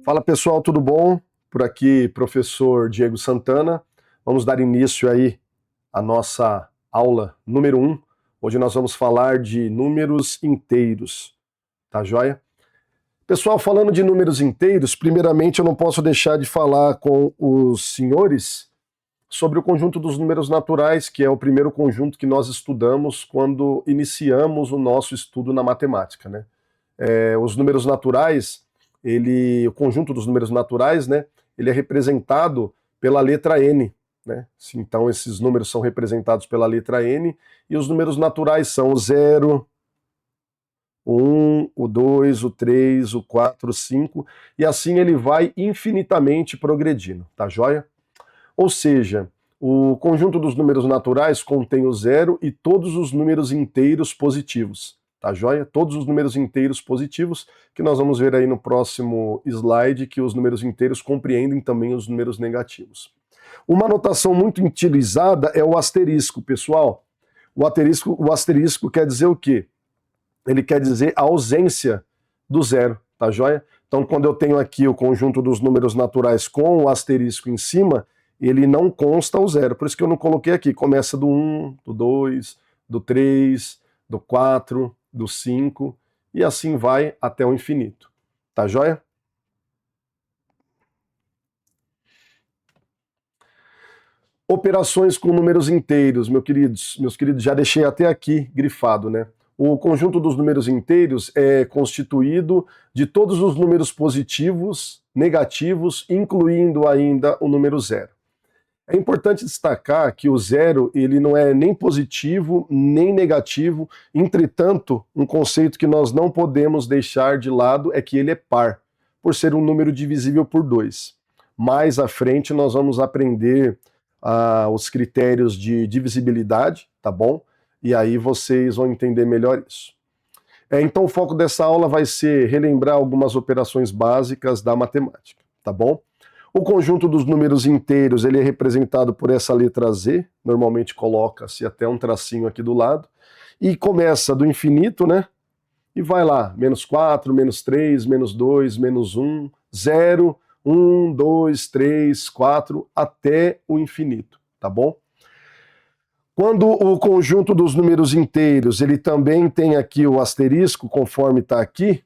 Fala pessoal, tudo bom? Por aqui, professor Diego Santana. Vamos dar início aí à nossa aula número 1. Hoje nós vamos falar de números inteiros, tá joia? Pessoal, falando de números inteiros, primeiramente eu não posso deixar de falar com os senhores sobre o conjunto dos números naturais, que é o primeiro conjunto que nós estudamos quando iniciamos o nosso estudo na matemática, né? Os números naturais, o conjunto dos números naturais, né, ele é representado pela letra N, né? Então esses números são representados pela letra N e os números naturais são o 0, o 1, o 2, o 3, o 4, o 5, e assim ele vai infinitamente progredindo, tá joia? Ou seja, o conjunto dos números naturais contém o 0 e todos os números inteiros positivos. Tá joia? Todos os números inteiros positivos, que nós vamos ver aí no próximo slide, que os números inteiros compreendem também os números negativos. Uma notação muito utilizada é o asterisco, pessoal. O asterisco quer dizer o quê? Ele quer dizer a ausência do zero, tá joia? Então, quando eu tenho aqui o conjunto dos números naturais com o asterisco em cima, ele não consta o zero. Por isso que eu não coloquei aqui. Começa do 1, do 2, do 3, do 4, do 5, e assim vai até o infinito. Tá joia? Operações com números inteiros, meus queridos, já deixei até aqui grifado, né? O conjunto dos números inteiros é constituído de todos os números positivos, negativos, incluindo ainda o número zero. É importante destacar que o zero ele não é nem positivo nem negativo, entretanto, um conceito que nós não podemos deixar de lado é que ele é par, por ser um número divisível por 2. Mais à frente nós vamos aprender os critérios de divisibilidade, tá bom? E aí vocês vão entender melhor isso. Então o foco dessa aula vai ser relembrar algumas operações básicas da matemática, tá bom? O conjunto dos números inteiros ele é representado por essa letra Z, normalmente coloca-se até um tracinho aqui do lado, e começa do infinito, né? E vai lá, menos 4, menos 3, menos 2, menos 1, 0, 1, 2, 3, 4, até o infinito, tá bom? Quando o conjunto dos números inteiros ele também tem aqui o asterisco, conforme está aqui,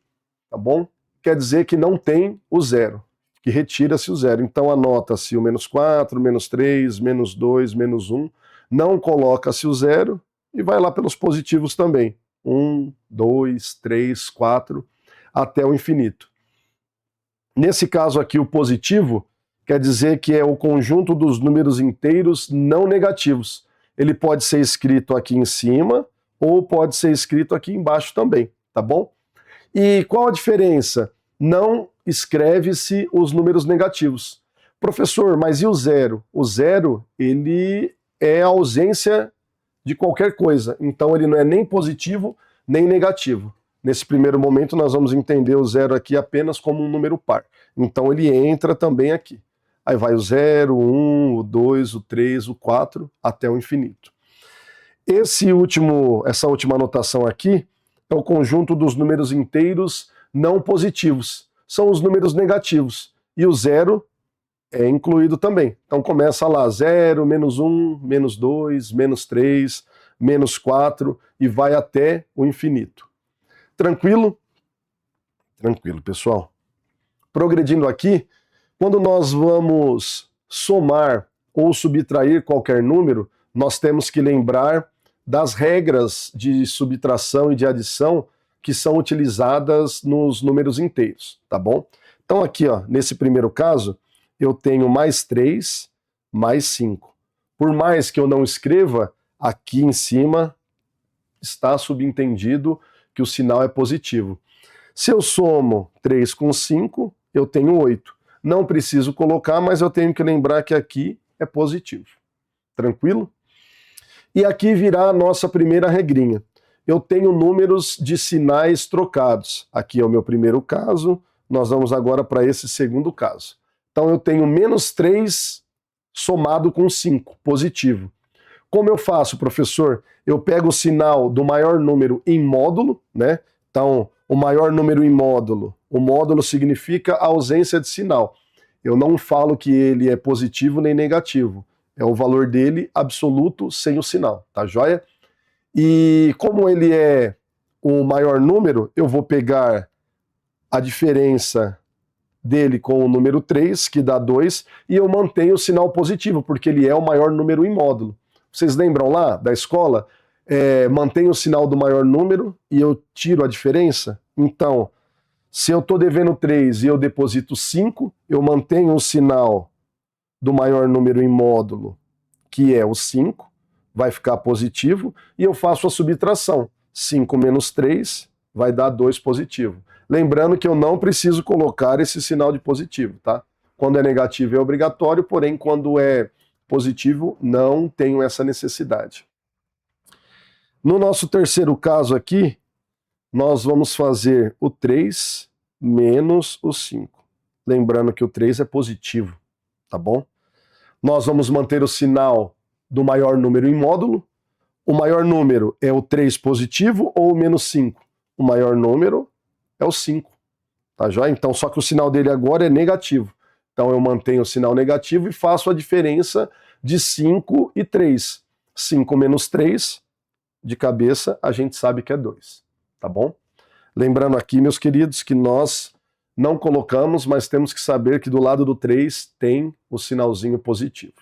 tá bom? Quer dizer que não tem o zero, que retira-se o zero. Então anota-se o menos 4, menos 3, menos 2, menos 1, não coloca-se o zero e vai lá pelos positivos também. 1, 2, 3, 4, até o infinito. Nesse caso aqui, o positivo quer dizer que é o conjunto dos números inteiros não negativos. Ele pode ser escrito aqui em cima ou pode ser escrito aqui embaixo também, tá bom? E qual a diferença? Não escreve-se os números negativos. Professor, mas e o zero? O zero, ele é a ausência de qualquer coisa. Então ele não é nem positivo, nem negativo. Nesse primeiro momento nós vamos entender o zero aqui apenas como um número par. Então ele entra também aqui. Aí vai o 0, o 1, o 2, o 3, o 4, até o infinito. Essa última anotação aqui é o conjunto dos números inteiros não positivos. São os números negativos. E o zero é incluído também. Então começa lá 0, menos 1, menos 2, menos 3, menos 4 e vai até o infinito. Tranquilo? Tranquilo, pessoal. Progredindo aqui, quando nós vamos somar ou subtrair qualquer número, nós temos que lembrar das regras de subtração e de adição que são utilizadas nos números inteiros, tá bom? Então aqui, ó, nesse primeiro caso, eu tenho mais 3, mais 5. Por mais que eu não escreva, aqui em cima está subentendido que o sinal é positivo. Se eu somo 3 com 5, eu tenho 8. Não preciso colocar, mas eu tenho que lembrar que aqui é positivo. Tranquilo? E aqui virá a nossa primeira regrinha. Eu tenho números de sinais trocados. Aqui é o meu primeiro caso, nós vamos agora para esse segundo caso. Então eu tenho menos 3 somado com 5, positivo. Como eu faço, professor? Eu pego o sinal do maior número em módulo, né? Então, o maior número em módulo O módulo significa a ausência de sinal. Eu não falo que ele é positivo nem negativo. É o valor dele absoluto sem o sinal, tá joia? E como ele é o maior número, eu vou pegar a diferença dele com o número 3, que dá 2, e eu mantenho o sinal positivo, porque ele é o maior número em módulo. Vocês lembram lá da escola? Mantenho o sinal do maior número e eu tiro a diferença? Então, se eu estou devendo 3 e eu deposito 5, eu mantenho o sinal do maior número em módulo, que é o 5, vai ficar positivo, e eu faço a subtração. 5 menos 3 vai dar 2 positivo. Lembrando que eu não preciso colocar esse sinal de positivo, tá? Quando é negativo é obrigatório, porém quando é positivo não tenho essa necessidade. No nosso terceiro caso aqui, nós vamos fazer o 3 menos o 5. Lembrando que o 3 é positivo, tá bom? Nós vamos manter o sinal do maior número em módulo. O maior número é o 3 positivo ou o menos 5? O maior número é o 5, tá joia? Então, só que o sinal dele agora é negativo. Então, eu mantenho o sinal negativo e faço a diferença de 5 e 3. 5 menos 3, de cabeça, a gente sabe que é 2, tá bom? Lembrando aqui, meus queridos, que nós não colocamos, mas temos que saber que do lado do 3 tem o sinalzinho positivo,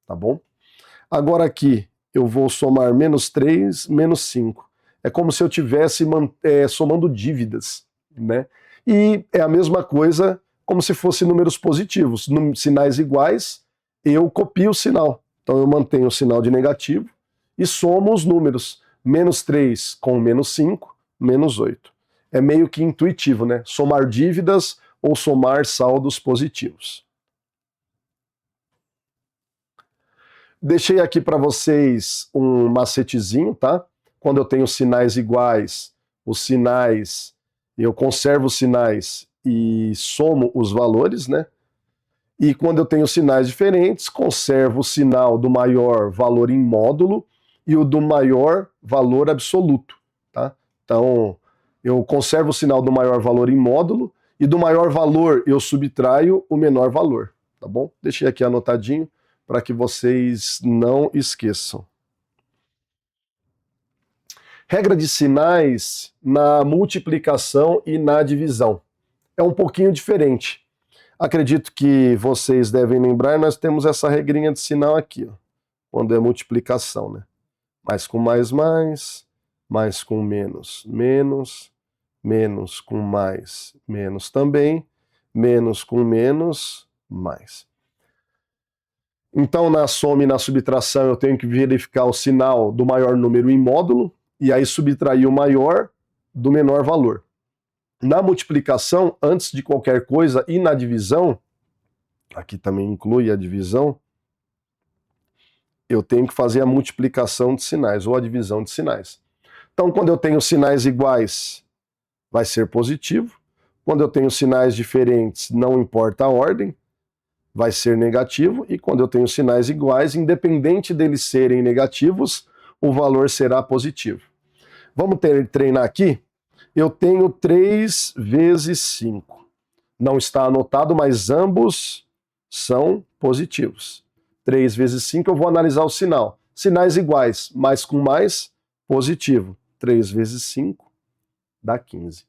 tá bom? Agora aqui, eu vou somar menos 3, menos 5. É como se eu estivesse somando dívidas, né? E é a mesma coisa como se fosse números positivos. Sinais iguais, eu copio o sinal. Então eu mantenho o sinal de negativo e somo os números. Menos 3 com menos 5, menos 8. É meio que intuitivo, né? Somar dívidas ou somar saldos positivos. Deixei aqui para vocês um macetezinho, tá? Quando eu tenho sinais iguais, eu conservo os sinais e somo os valores, né? E quando eu tenho sinais diferentes, conservo o sinal do maior valor em módulo e o do maior valor absoluto, tá? Então, eu conservo o sinal do maior valor em módulo e do maior valor eu subtraio o menor valor, tá bom? Deixei aqui anotadinho para que vocês não esqueçam. Regra de sinais na multiplicação e na divisão. É um pouquinho diferente. Acredito que vocês devem lembrar, nós temos essa regrinha de sinal aqui, ó, quando é multiplicação, né? Mais com mais, mais com menos, menos, menos com mais, menos também, menos com menos, mais. Então, na soma e na subtração, eu tenho que verificar o sinal do maior número em módulo, e aí subtrair o maior do menor valor. Na multiplicação, antes de qualquer coisa, e na divisão, aqui também inclui a divisão, eu tenho que fazer a multiplicação de sinais, ou a divisão de sinais. Então, quando eu tenho sinais iguais, vai ser positivo. Quando eu tenho sinais diferentes, não importa a ordem, vai ser negativo. E quando eu tenho sinais iguais, independente deles serem negativos, o valor será positivo. Vamos treinar aqui? Eu tenho 3 vezes 5. Não está anotado, mas ambos são positivos. 3 vezes 5, eu vou analisar o sinal. Sinais iguais, mais com mais, positivo. 3 vezes 5 dá 15.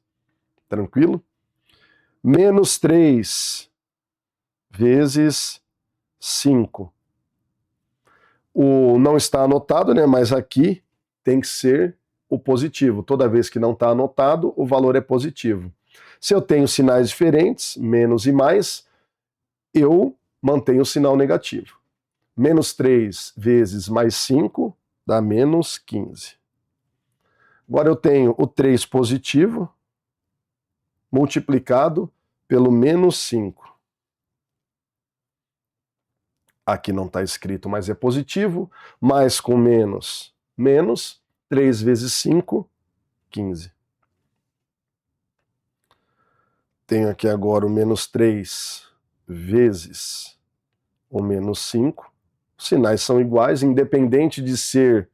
Tranquilo? Menos 3 vezes 5. O não está anotado, né? Mas aqui tem que ser o positivo. Toda vez que não está anotado, o valor é positivo. Se eu tenho sinais diferentes, menos e mais, eu mantenho o sinal negativo. Menos 3 vezes mais 5 dá menos 15. Agora eu tenho o 3 positivo multiplicado pelo menos 5. Aqui não está escrito, mas é positivo. Mais com menos, menos. 3 vezes 5, 15. Tenho aqui agora o menos 3 vezes o menos 5. Os sinais são iguais, independente de ser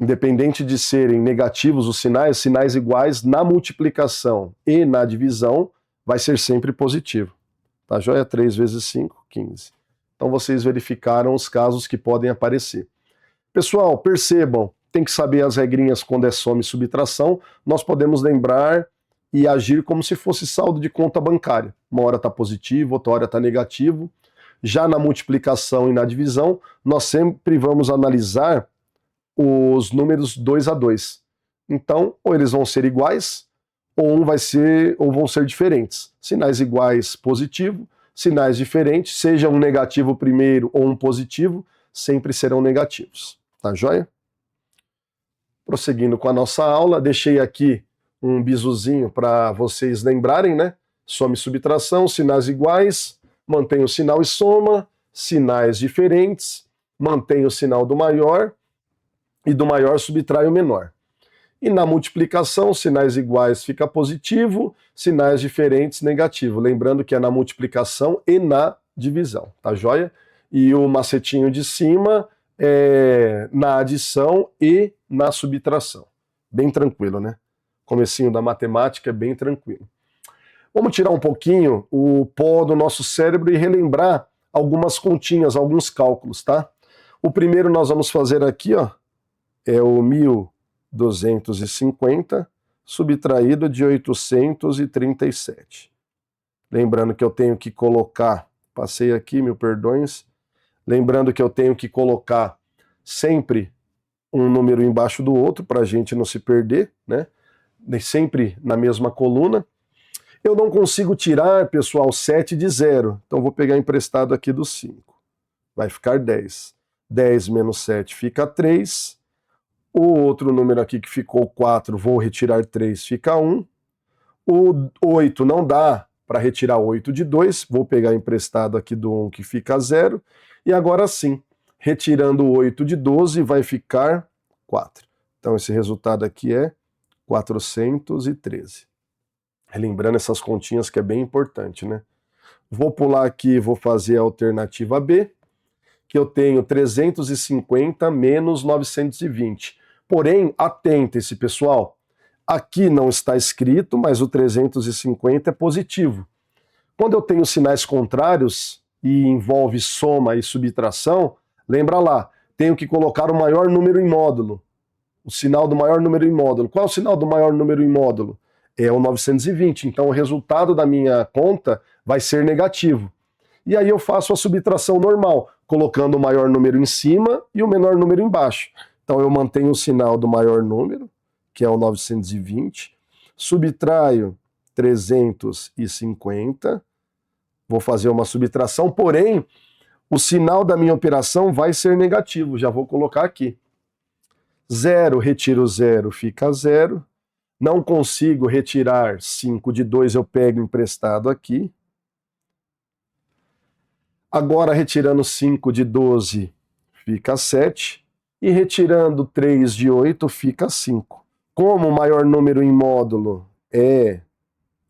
independente de serem negativos os sinais iguais na multiplicação e na divisão vai ser sempre positivo. Tá joia? 3 vezes 5, 15. Então vocês verificaram os casos que podem aparecer. Pessoal, percebam, tem que saber as regrinhas quando é soma e subtração. Nós podemos lembrar e agir como se fosse saldo de conta bancária. Uma hora está positivo, outra hora está negativo. Já na multiplicação e na divisão, nós sempre vamos analisar os números 2 a 2. Então, ou eles vão ser iguais, ou vão ser diferentes. Sinais iguais, positivo. Sinais diferentes, seja um negativo primeiro ou um positivo, sempre serão negativos. Tá joia? Prosseguindo com a nossa aula, deixei aqui um bizuzinho para vocês lembrarem, né? Soma e subtração, sinais iguais, mantém o sinal e soma, sinais diferentes, mantém o sinal do maior e do maior subtrai o menor. E na multiplicação, sinais iguais fica positivo, sinais diferentes negativo. Lembrando que é na multiplicação e na divisão, tá joia? E o macetinho de cima é na adição e na subtração. Bem tranquilo, né? Comecinho da matemática é bem tranquilo. Vamos tirar um pouquinho o pó do nosso cérebro e relembrar algumas continhas, alguns cálculos, tá? O primeiro nós vamos fazer aqui, ó, é o 1.250 subtraído de 837. Lembrando que eu tenho que colocar, passei aqui, mil perdões, lembrando que eu tenho que colocar sempre um número embaixo do outro para a gente não se perder, né? Sempre na mesma coluna. Eu não consigo tirar, pessoal, 7 de 0, então vou pegar emprestado aqui do 5. Vai ficar 10. 10 menos 7 fica 3. O outro número aqui que ficou 4, vou retirar 3, fica 1. O 8 não dá para retirar 8 de 2, vou pegar emprestado aqui do 1 que fica 0. E agora sim, retirando 8 de 12 vai ficar 4. Então esse resultado aqui é 413. Relembrando essas continhas que é bem importante, né? Vou pular aqui, vou fazer a alternativa B, que eu tenho 350 menos 920. Porém, atentem-se, pessoal, aqui não está escrito, mas o 350 é positivo. Quando eu tenho sinais contrários e envolve soma e subtração, lembra lá, tenho que colocar o maior número em módulo. O sinal do maior número em módulo. Qual é o sinal do maior número em módulo? É o 920. Então o resultado da minha conta vai ser negativo. E aí eu faço a subtração normal, colocando o maior número em cima e o menor número embaixo. Então eu mantenho o sinal do maior número, que é o 920, subtraio 350, vou fazer uma subtração, porém o sinal da minha operação vai ser negativo, já vou colocar aqui. 0, retiro 0, fica 0. Não consigo retirar 5 de 2, eu pego emprestado aqui. Agora, retirando 5 de 12, fica 7. E retirando 3 de 8, fica 5. Como o maior número em módulo é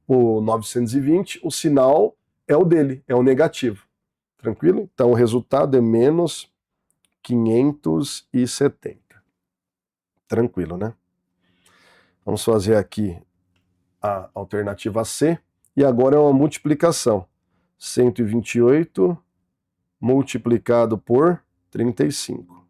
o 920, o sinal é o dele, é o negativo. Tranquilo? Então, o resultado é menos 570. Tranquilo, né? Vamos fazer aqui a alternativa C. E agora é uma multiplicação. 128 multiplicado por 35.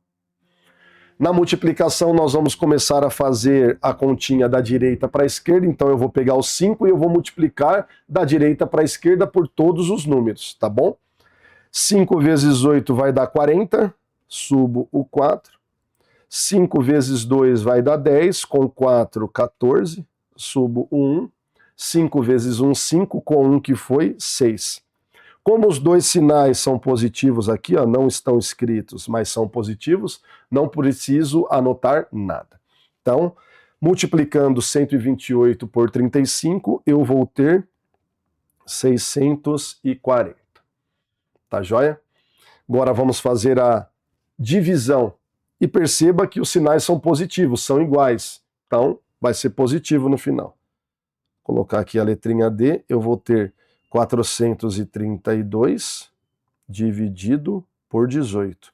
Na multiplicação, nós vamos começar a fazer a continha da direita para a esquerda. Então, eu vou pegar o 5 e eu vou multiplicar da direita para a esquerda por todos os números, tá bom? 5 vezes 8 vai dar 40, subo o 4. 5 vezes 2 vai dar 10, com 4, 14, subo o 1. 5 vezes 1, 5, com 1 que foi 6. Como os dois sinais são positivos aqui, ó, não estão escritos, mas são positivos, não preciso anotar nada. Então, multiplicando 128 por 35, eu vou ter 640. Tá joia? Agora vamos fazer a divisão. E perceba que os sinais são positivos, são iguais. Então, vai ser positivo no final. Vou colocar aqui a letrinha D, eu vou ter 432 dividido por 18.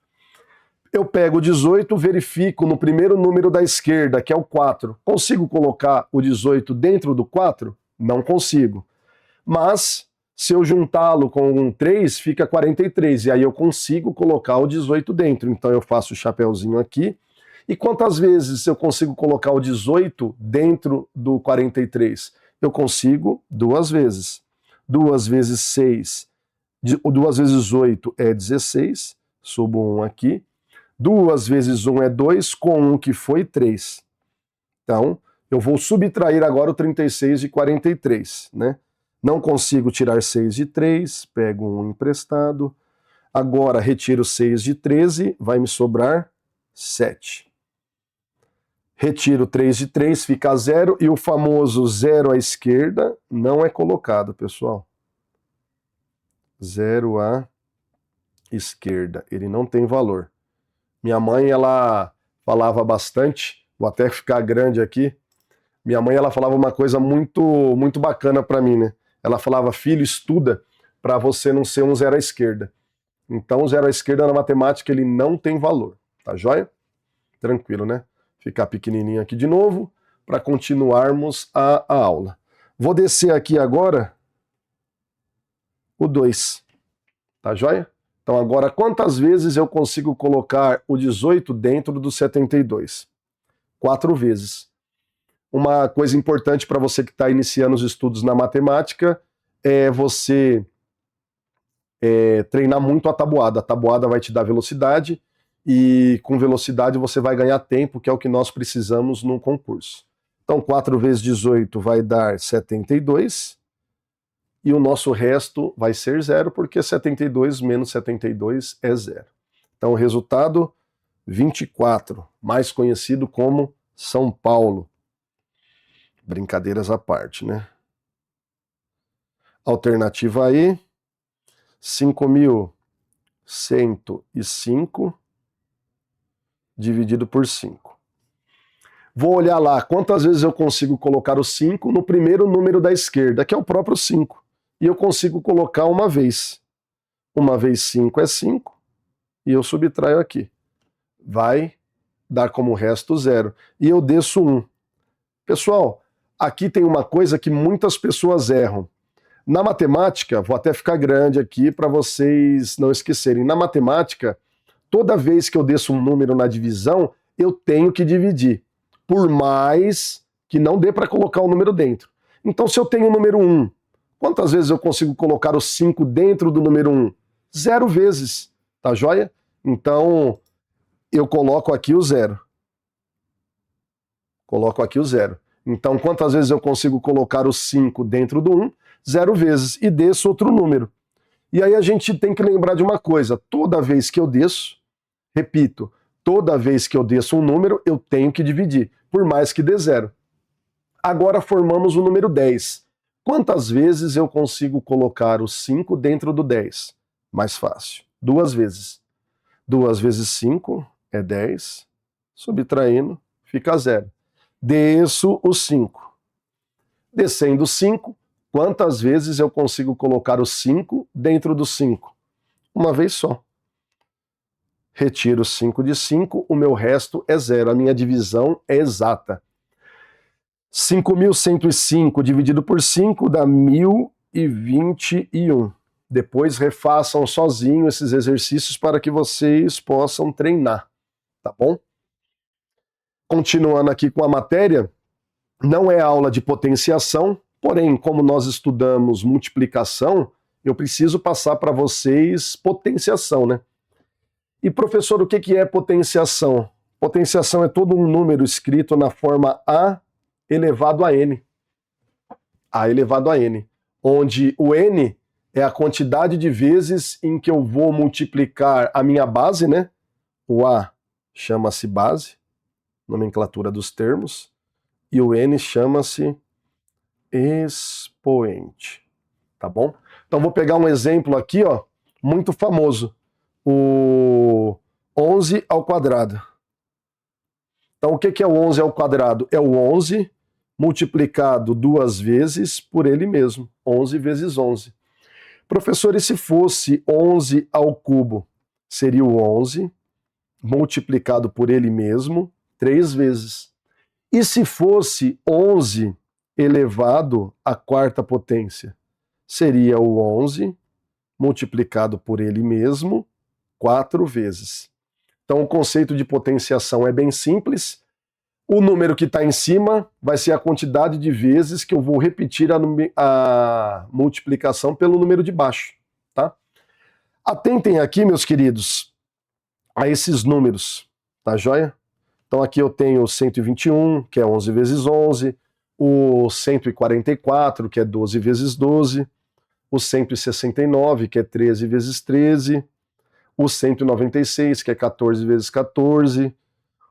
Eu pego o 18, verifico no primeiro número da esquerda, que é o 4. Consigo colocar o 18 dentro do 4? Não consigo. Mas, se eu juntá-lo com um 3, fica 43. E aí eu consigo colocar o 18 dentro. Então eu faço o chapeuzinho aqui. E quantas vezes eu consigo colocar o 18 dentro do 43? Eu consigo 2 vezes. 2 vezes 6, 2 vezes 8 é 16. Subo 1 aqui. 2 vezes 1 é 2, com 1 que foi 3. Então, eu vou subtrair agora o 36 de 43, né? Não consigo tirar 6 de 3, pego 1 emprestado. Agora, retiro 6 de 13, vai me sobrar 7. Retiro 3 de 3, fica 0, e o famoso 0 à esquerda não é colocado, pessoal. 0 à esquerda, ele não tem valor. Minha mãe, ela falava bastante, vou até ficar grande aqui. Minha mãe, ela falava uma coisa muito bacana para mim, né? Ela falava: filho, estuda para você não ser um 0 à esquerda. Então, o 0 à esquerda na matemática, ele não tem valor, tá joia? Tranquilo, né? Ficar pequenininho aqui de novo para continuarmos a aula. Vou descer aqui agora o 2, tá joia? Então agora, quantas vezes eu consigo colocar o 18 dentro do 72? 4 vezes. Uma coisa importante para você que está iniciando os estudos na matemática é você treinar muito a tabuada. A tabuada vai te dar velocidade, e com velocidade você vai ganhar tempo, que é o que nós precisamos no concurso. Então 4 vezes 18 vai dar 72, e o nosso resto vai ser 0, porque 72 menos 72 é 0. Então o resultado, 24, mais conhecido como São Paulo. Brincadeiras à parte, né? Alternativa E, 5.105 dividido por 5. Vou olhar lá quantas vezes eu consigo colocar o 5 no primeiro número da esquerda, que é o próprio 5. E eu consigo colocar uma vez. 1 vezes 5 é 5, e eu subtraio aqui. Vai dar como resto 0. E eu desço 1. Pessoal, aqui tem uma coisa que muitas pessoas erram. Na matemática, vou até ficar grande aqui para vocês não esquecerem. Na matemática, toda vez que eu desço um número na divisão, eu tenho que dividir, por mais que não dê para colocar o número dentro. Então, se eu tenho o número 1, quantas vezes eu consigo colocar o 5 dentro do número 1? 0 vezes, tá joia? Então, eu coloco aqui o 0. Coloco aqui o 0. Então, quantas vezes eu consigo colocar o 5 dentro do 1? 0 vezes, e desço outro número. E aí a gente tem que lembrar de uma coisa: toda vez que eu desço, repito, toda vez que eu desço um número, eu tenho que dividir, por mais que dê 0. Agora formamos o número 10. Quantas vezes eu consigo colocar o 5 dentro do 10? Mais fácil. 2 vezes. 2 vezes 5 é 10. Subtraindo, fica 0. Desço o 5. Descendo o 5, quantas vezes eu consigo colocar o 5 dentro do 5? Uma vez só. Retiro 5 de 5, o meu resto é 0. A minha divisão é exata. 5.105 dividido por 5 dá 1.021. Depois refaçam sozinho esses exercícios para que vocês possam treinar, tá bom? Continuando aqui com a matéria, não é aula de potenciação, porém, como nós estudamos multiplicação, eu preciso passar para vocês potenciação, né? E professor, o que é potenciação? Potenciação é todo um número escrito na forma A elevado a N. A elevado a N. Onde o N é a quantidade de vezes em que eu vou multiplicar a minha base, né? O A chama-se base, nomenclatura dos termos, e o N chama-se expoente, tá bom? Então vou pegar um exemplo aqui, ó, muito famoso, o 11 ao quadrado. Então o que é o 11 ao quadrado? É o 11 multiplicado 2 vezes por ele mesmo, 11 vezes 11. Professor, e se fosse 11 ao cubo? Seria o 11 multiplicado por ele mesmo 3 vezes. E se fosse 11 elevado à quarta potência? Seria o 11 multiplicado por ele mesmo 4 vezes. Então o conceito de potenciação é bem simples. O número que está em cima vai ser a quantidade de vezes que eu vou repetir a multiplicação pelo número de baixo. Tá? Atentem aqui, meus queridos, a esses números, tá joia? Então aqui eu tenho o 121, que é 11 vezes 11, o 144, que é 12 vezes 12, o 169, que é 13 vezes 13, o 196, que é 14 vezes 14,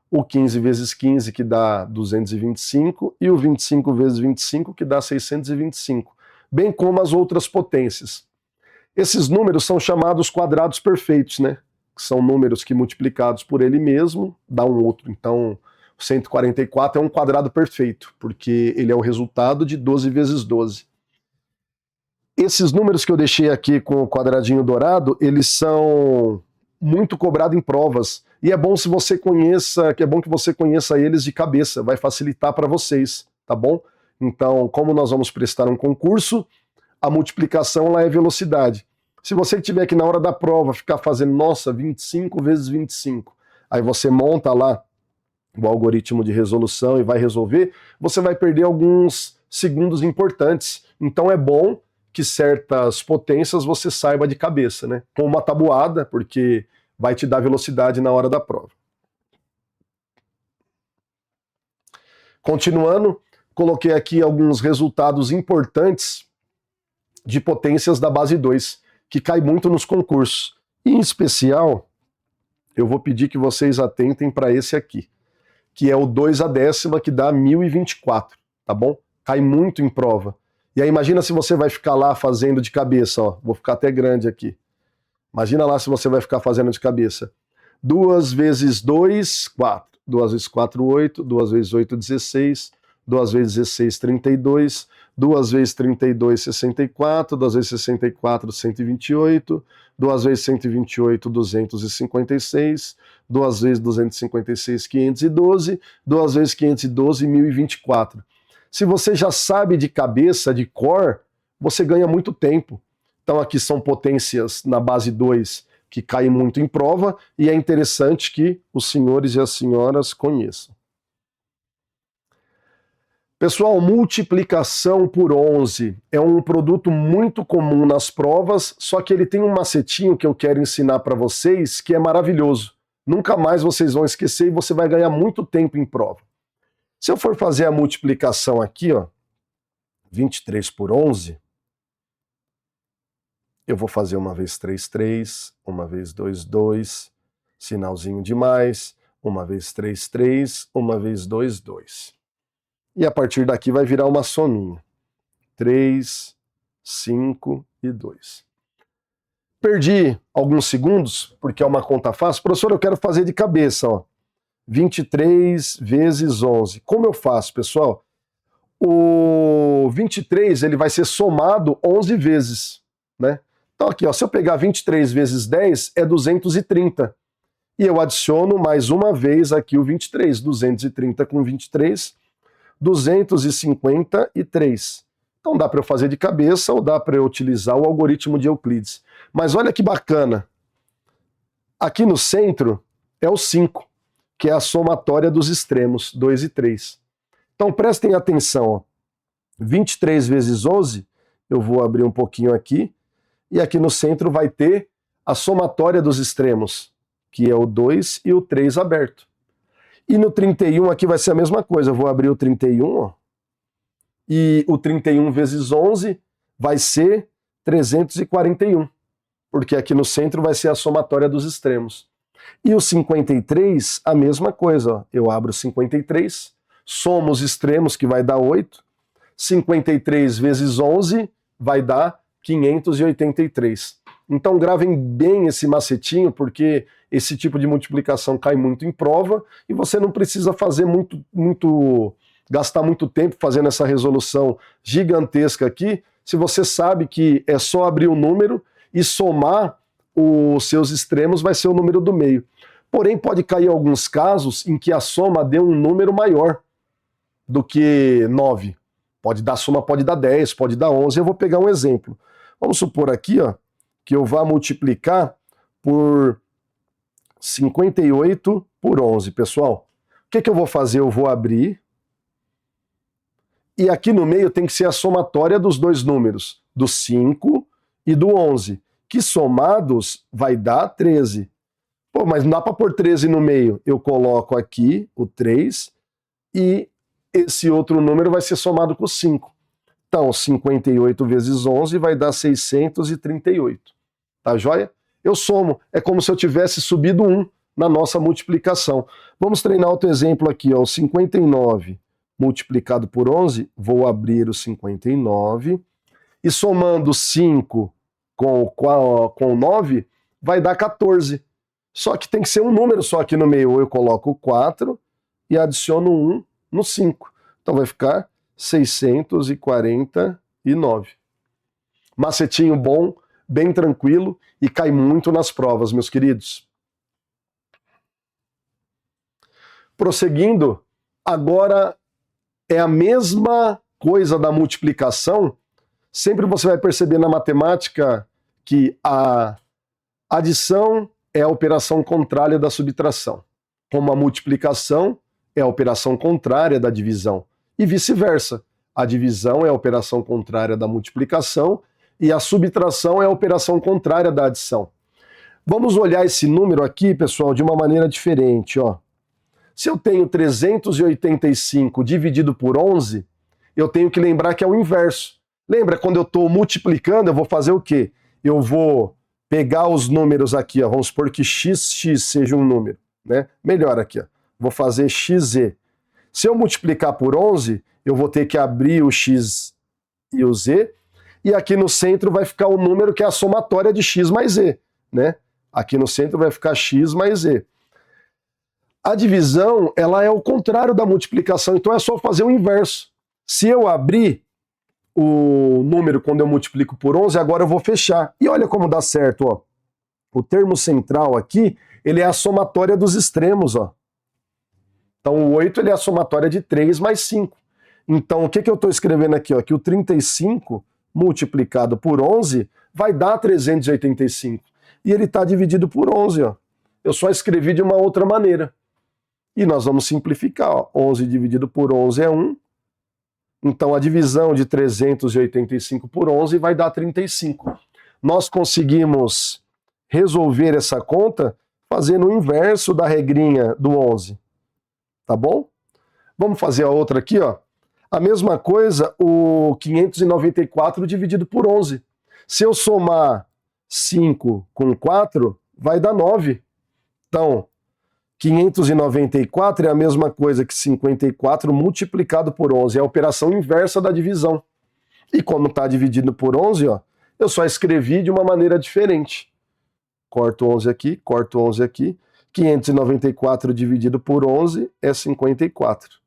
o 15 vezes 15, que dá 225, e o 25 vezes 25, que dá 625, bem como as outras potências. Esses números são chamados quadrados perfeitos, né? Que são números que multiplicados por ele mesmo dá um outro. Então, o 144 é um quadrado perfeito, porque ele é o resultado de 12 vezes 12. Esses números que eu deixei aqui com o quadradinho dourado, eles são muito cobrados em provas. E é bom se você conheça, que é bom que você conheça eles de cabeça, vai facilitar para vocês, tá bom? Então, como nós vamos prestar um concurso, a multiplicação lá é velocidade. Se você tiver que na hora da prova ficar fazendo, nossa, 25 vezes 25, aí você monta lá o algoritmo de resolução e vai resolver, você vai perder alguns segundos importantes. Então é bom que certas potências você saiba de cabeça, né? Com uma tabuada, porque vai te dar velocidade na hora da prova. Continuando, coloquei aqui alguns resultados importantes de potências da base 2, que cai muito nos concursos. E, em especial, eu vou pedir que vocês atentem para esse aqui, que é o 2 à décima, que dá 1024, tá bom? Cai muito em prova. E aí imagina se você vai ficar lá fazendo de cabeça, ó, vou ficar até grande aqui. Imagina lá se você vai ficar fazendo de cabeça. 2 vezes 2, 4. 2 vezes 4, 8. 2 vezes 8, 16. 2 vezes 16, 32. 2 vezes 32, 64. 2 vezes 64, 128. 2 vezes 128, 256. 2 vezes 256, 512. 2 vezes 512, 1024. Se você já sabe de cabeça, de cor, você ganha muito tempo. Então aqui são potências na base 2 que caem muito em prova e é interessante que os senhores e as senhoras conheçam. Pessoal, multiplicação por 11 é um produto muito comum nas provas, só que ele tem um macetinho que eu quero ensinar para vocês que é maravilhoso. Nunca mais vocês vão esquecer e você vai ganhar muito tempo em prova. Se eu for fazer a multiplicação aqui, ó, 23 por 11, eu vou fazer uma vez 3, 3, uma vez 2, 2, sinalzinho de mais, uma vez 3, 3, uma vez 2, 2. E a partir daqui vai virar uma sominha. 3, 5 e 2. Perdi alguns segundos, porque é uma conta fácil. Professor, eu quero fazer de cabeça, ó. 23 vezes 11. Como eu faço, pessoal? O 23 ele vai ser somado 11 vezes, né? Então aqui, ó, se eu pegar 23 vezes 10 é 230. E eu adiciono mais uma vez aqui o 23. 230 com 23, 253. Então dá para eu fazer de cabeça ou dá para eu utilizar o algoritmo de Euclides. Mas olha que bacana. Aqui no centro é o 5. Que é a somatória dos extremos, 2 e 3. Então prestem atenção, ó. 23 vezes 11, eu vou abrir um pouquinho aqui, e aqui no centro vai ter a somatória dos extremos, que é o 2 e o 3 aberto. E no 31 aqui vai ser a mesma coisa, eu vou abrir o 31, ó, e o 31 vezes 11 vai ser 341, porque aqui no centro vai ser a somatória dos extremos. E o 53, a mesma coisa, ó. Eu abro 53, somo os extremos, que vai dar 8, 53 vezes 11 vai dar 583. Então gravem bem esse macetinho, porque esse tipo de multiplicação cai muito em prova e você não precisa fazer gastar muito tempo fazendo essa resolução gigantesca aqui, se você sabe que é só abrir o número e somar os seus extremos vai ser o número do meio. Porém, pode cair alguns casos em que a soma dê um número maior do que 9. A soma pode dar 10, pode dar 11. Eu vou pegar um exemplo. Vamos supor aqui, ó, que eu vá multiplicar por 58 por 11, pessoal. O que eu vou fazer? Eu vou abrir. E aqui no meio tem que ser a somatória dos dois números, do 5 e do 11, que somados vai dar 13. Pô, mas não dá para pôr 13 no meio. Eu coloco aqui o 3 e esse outro número vai ser somado com o 5. Então, 58 vezes 11 vai dar 638. Tá joia? Eu somo. É como se eu tivesse subido 1 na nossa multiplicação. Vamos treinar outro exemplo aqui, ó. O 59 multiplicado por 11, vou abrir o 59, e somando 5 com o 9, vai dar 14. Só que tem que ser um número só aqui no meio. Eu coloco 4 e adiciono 1 no 5. Então vai ficar 649. Macetinho bom, bem tranquilo e cai muito nas provas, meus queridos. Prosseguindo, agora é a mesma coisa da multiplicação. Sempre você vai perceber na matemática que a adição é a operação contrária da subtração, como a multiplicação é a operação contrária da divisão, e vice-versa. A divisão é a operação contrária da multiplicação e a subtração é a operação contrária da adição. Vamos olhar esse número aqui, pessoal, de uma maneira diferente, ó. Se eu tenho 385 dividido por 11, eu tenho que lembrar que é o inverso. Lembra, quando eu estou multiplicando, eu vou fazer o quê? Eu vou pegar os números aqui, ó, vamos supor que xx seja um número, né? Melhor aqui, ó. Vou fazer xe. Se eu multiplicar por 11, eu vou ter que abrir o x e o z, e aqui no centro vai ficar o número que é a somatória de x mais z, né? Aqui no centro vai ficar x mais z. A divisão, ela é o contrário da multiplicação, então é só fazer o inverso. Se eu abrir o número quando eu multiplico por 11, agora eu vou fechar. E olha como dá certo, ó. O termo central aqui, ele é a somatória dos extremos, ó. Então o 8 ele é a somatória de 3 mais 5. Então o que eu estou escrevendo aqui, ó? Que o 35 multiplicado por 11 vai dar 385. E ele está dividido por 11, ó. Eu só escrevi de uma outra maneira. E nós vamos simplificar, ó. 11 dividido por 11 é 1. Então a divisão de 385 por 11 vai dar 35. Nós conseguimos resolver essa conta fazendo o inverso da regrinha do 11. Tá bom? Vamos fazer a outra aqui, ó. A mesma coisa, o 594 dividido por 11. Se eu somar 5 com 4, vai dar 9. Então, 594 é a mesma coisa que 54 multiplicado por 11. É a operação inversa da divisão. E como está dividido por 11, ó, eu só escrevi de uma maneira diferente. Corto 11 aqui, corto 11 aqui. 594 dividido por 11 é 54.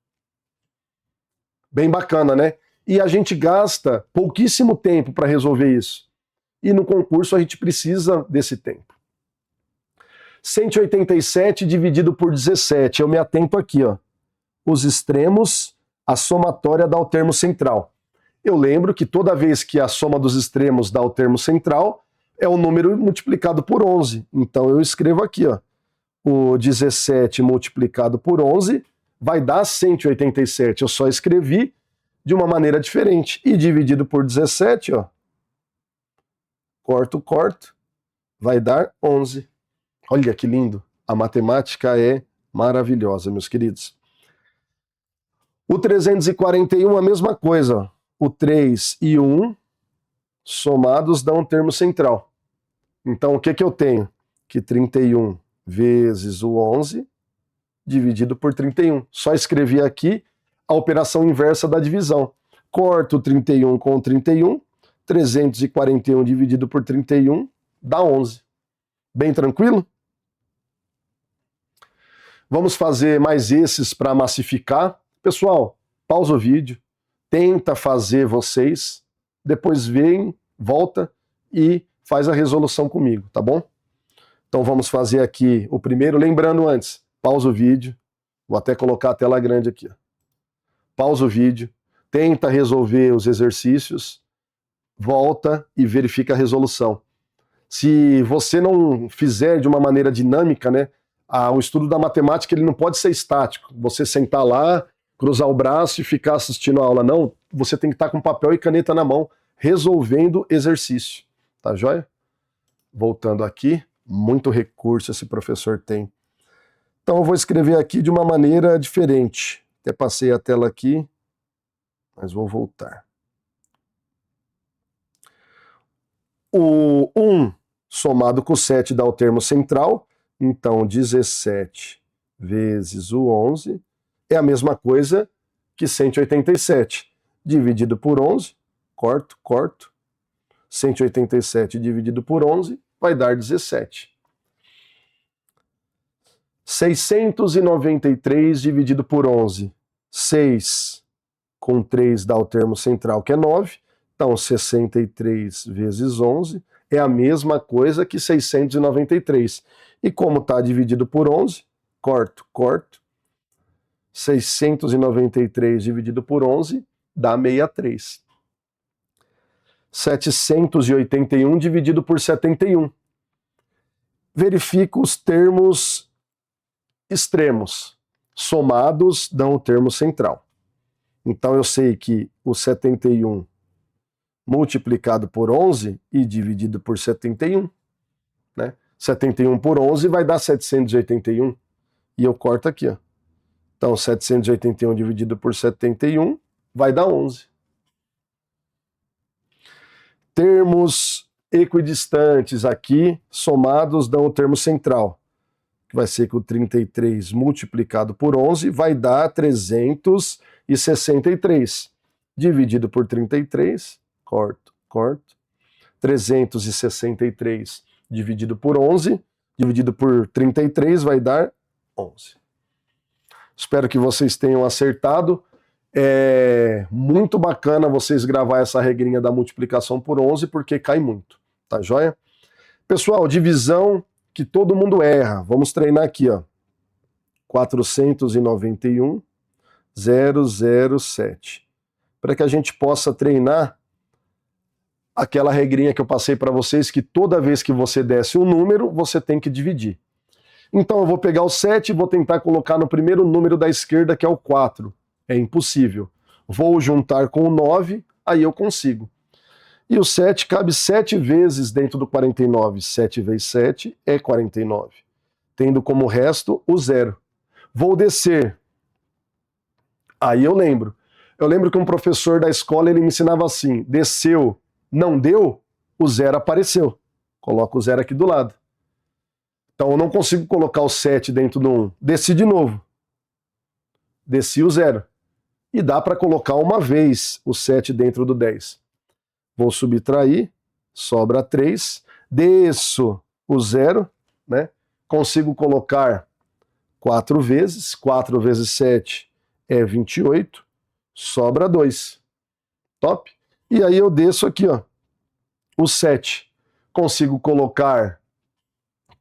Bem bacana, né? E a gente gasta pouquíssimo tempo para resolver isso. E no concurso a gente precisa desse tempo. 187 dividido por 17. Eu me atento aqui, ó. Os extremos, a somatória dá o termo central. Eu lembro que toda vez que a soma dos extremos dá o termo central, é o número multiplicado por 11. Então eu escrevo aqui, ó. O 17 multiplicado por 11 vai dar 187. Eu só escrevi de uma maneira diferente. E dividido por 17, ó. Corto, vai dar 11. Olha que lindo. A matemática é maravilhosa, meus queridos. O 341, a mesma coisa, ó. O 3 e o 1 somados dão um termo central. Então, o que eu tenho? Que 31 vezes o 11 dividido por 31. Só escrevi aqui a operação inversa da divisão. Corto 31 com 31, 341 dividido por 31 dá 11. Bem tranquilo? Vamos fazer mais esses para massificar. Pessoal, pausa o vídeo, tenta fazer vocês, depois vem, volta e faz a resolução comigo, tá bom? Então vamos fazer aqui o primeiro, lembrando antes, pausa o vídeo, vou até colocar a tela grande aqui. Pausa o vídeo, tenta resolver os exercícios, volta e verifica a resolução. Se você não fizer de uma maneira dinâmica, né, o estudo da matemática ele não pode ser estático. Você sentar lá, cruzar o braço e ficar assistindo a aula, não. Você tem que estar com papel e caneta na mão, resolvendo exercício. Tá joia? Voltando aqui, muito recurso esse professor tem. Então eu vou escrever aqui de uma maneira diferente. Até passei a tela aqui, mas vou voltar. O 1 somado com o 7 dá o termo central, então 17 vezes o 11 é a mesma coisa que 187. Dividido por 11, corto. 187 dividido por 11 vai dar 17. 693 dividido por 11. 6 com 3 dá o termo central, que é 9. Então, 63 vezes 11 é a mesma coisa que 693. E como está dividido por 11, corto. 693 dividido por 11 dá 63. 781 dividido por 71. Verifico os termos extremos. Somados dão o termo central. Então eu sei que o 71 multiplicado por 11 e dividido por 71, né? 71 por 11 vai dar 781. E eu corto aqui, ó. Então 781 dividido por 71 vai dar 11. Termos equidistantes aqui, somados, dão o termo central, que vai ser que o 33 multiplicado por 11 vai dar 363. Dividido por 33, corto. 363 dividido por 11, dividido por 33 vai dar 11. Espero que vocês tenham acertado. É muito bacana vocês gravar essa regrinha da multiplicação por 11, porque cai muito, tá joia? Pessoal, divisão que todo mundo erra. Vamos treinar aqui, ó. 491,007. Para que a gente possa treinar aquela regrinha que eu passei para vocês, que toda vez que você desce um número, você tem que dividir. Então eu vou pegar o 7 e vou tentar colocar no primeiro número da esquerda, que é o 4. É impossível. Vou juntar com o 9, aí eu consigo. E o 7 cabe 7 vezes dentro do 49. 7 vezes 7 é 49. Tendo como resto o 0. Vou descer. Aí eu lembro. Eu lembro que um professor da escola ele me ensinava assim: desceu, não deu, o 0 apareceu. Coloca o 0 aqui do lado. Então eu não consigo colocar o 7 dentro do 1. Desci de novo. Desci o 0. E dá para colocar uma vez o 7 dentro do 10. Vou subtrair, sobra 3. Desço o 0, né? Consigo colocar 4 vezes. 4 vezes 7 é 28. Sobra 2. Top? E aí eu desço aqui, ó, o 7. Consigo colocar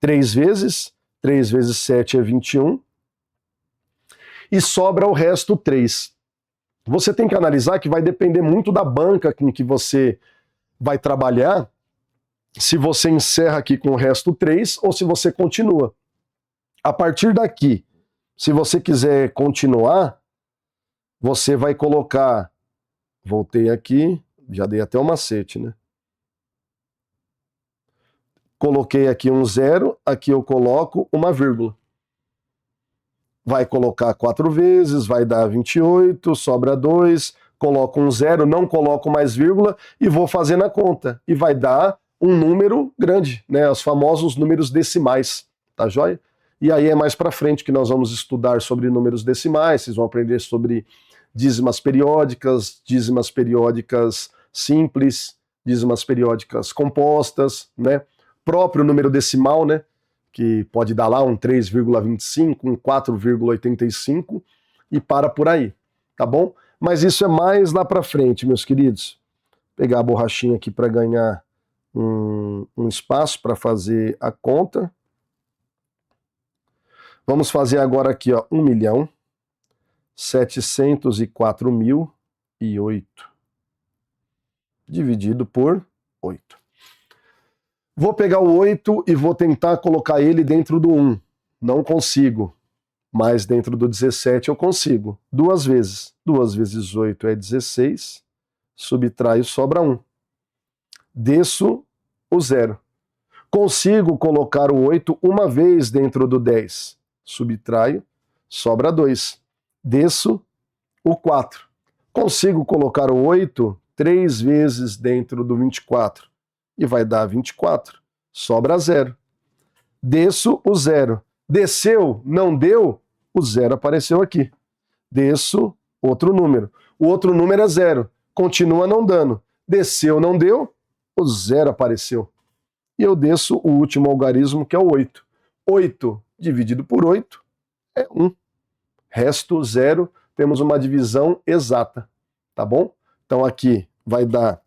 3 vezes. 3 vezes 7 é 21. E sobra o resto 3. Você tem que analisar que vai depender muito da banca com que você vai trabalhar, se você encerra aqui com o resto 3 ou se você continua. A partir daqui, se você quiser continuar, você vai colocar, voltei aqui, já dei até o macete, né? Coloquei aqui um 0, aqui eu coloco uma vírgula. Vai colocar 4 vezes, vai dar 28, sobra 2, coloco um 0, não coloco mais vírgula e vou fazendo a conta. E vai dar um número grande, né? Os famosos números decimais, tá joia? E aí é mais para frente que nós vamos estudar sobre números decimais, vocês vão aprender sobre dízimas periódicas simples, dízimas periódicas compostas, né? Próprio número decimal, né? Que pode dar lá um 3,25, um 4,85 e para por aí, tá bom? Mas isso é mais lá para frente, meus queridos. Vou pegar a borrachinha aqui para ganhar um espaço para fazer a conta. Vamos fazer agora aqui, ó, 1.704.008 dividido por 8. Vou pegar o 8 e vou tentar colocar ele dentro do 1. Não consigo, mas dentro do 17 eu consigo. 2 vezes. 2 vezes 8 é 16. Subtraio, sobra 1. Desço o 0. Consigo colocar o 8 uma vez dentro do 10. Subtraio, sobra 2. Desço o 4. Consigo colocar o 8 3 vezes dentro do 24. E vai dar 24. Sobra 0. Desço o 0. Desceu, não deu, o 0 apareceu aqui. Desço outro número. O outro número é 0. Continua não dando. Desceu, não deu, o 0 apareceu. E eu desço o último algarismo, que é o 8. 8 dividido por 8 é 1. Resto 0. Temos uma divisão exata. Tá bom? Então aqui vai dar